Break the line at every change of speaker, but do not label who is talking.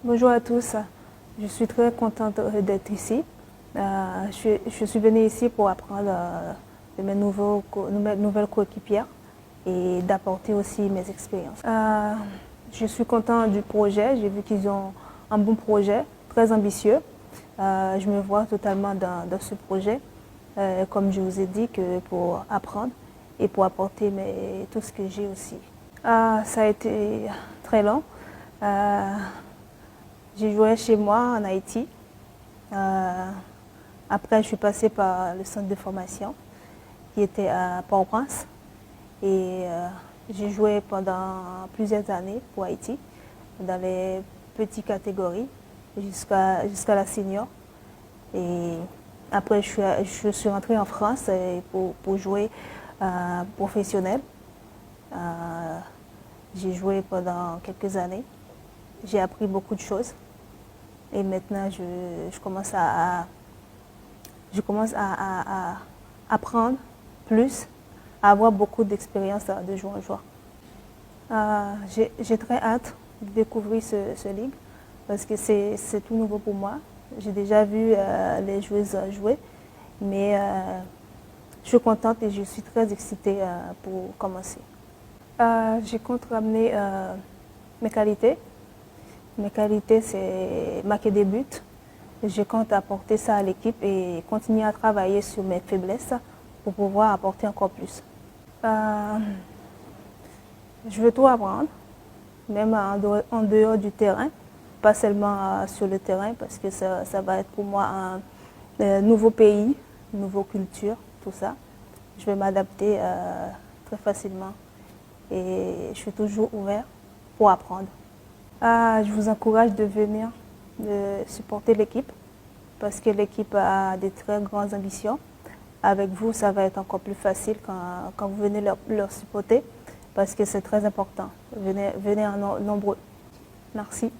Bonjour à tous, je suis très contente d'être ici. Je suis venue ici pour apprendre de mes nouvelles coéquipières et d'apporter aussi mes expériences. Je suis contente du projet, j'ai vu qu'ils ont un bon projet, très ambitieux. Je me vois totalement dans ce projet, comme je vous ai dit, que pour apprendre et pour apporter tout ce que j'ai aussi. Ça a été très long. J'ai joué chez moi en Haïti. Après, je suis passée par le centre de formation qui était à Port-au-Prince. Et j'ai joué pendant plusieurs années pour Haïti, dans les petites catégories, jusqu'à la senior. Et après, je suis rentrée en France pour jouer professionnel. J'ai joué pendant quelques années. J'ai appris beaucoup de choses. Et maintenant, je commence à apprendre plus, à avoir beaucoup d'expérience de joueur en joueur. J'ai très hâte de découvrir ce ligue parce que c'est tout nouveau pour moi. J'ai déjà vu les joueuses jouer, mais je suis contente et je suis très excitée pour commencer. Je compte ramener mes qualités. Mes qualités, c'est marquer des buts. Je compte apporter ça à l'équipe et continuer à travailler sur mes faiblesses pour pouvoir apporter encore plus. Je veux tout apprendre, même en dehors du terrain, pas seulement sur le terrain, parce que ça va être pour moi un nouveau pays, une nouvelle culture, tout ça. Je vais m'adapter très facilement et je suis toujours ouvert pour apprendre. Je vous encourage de venir supporter l'équipe parce que l'équipe a des très grandes ambitions. Avec vous, ça va être encore plus facile quand vous venez leur supporter parce que c'est très important. Venez en nombreux. Merci.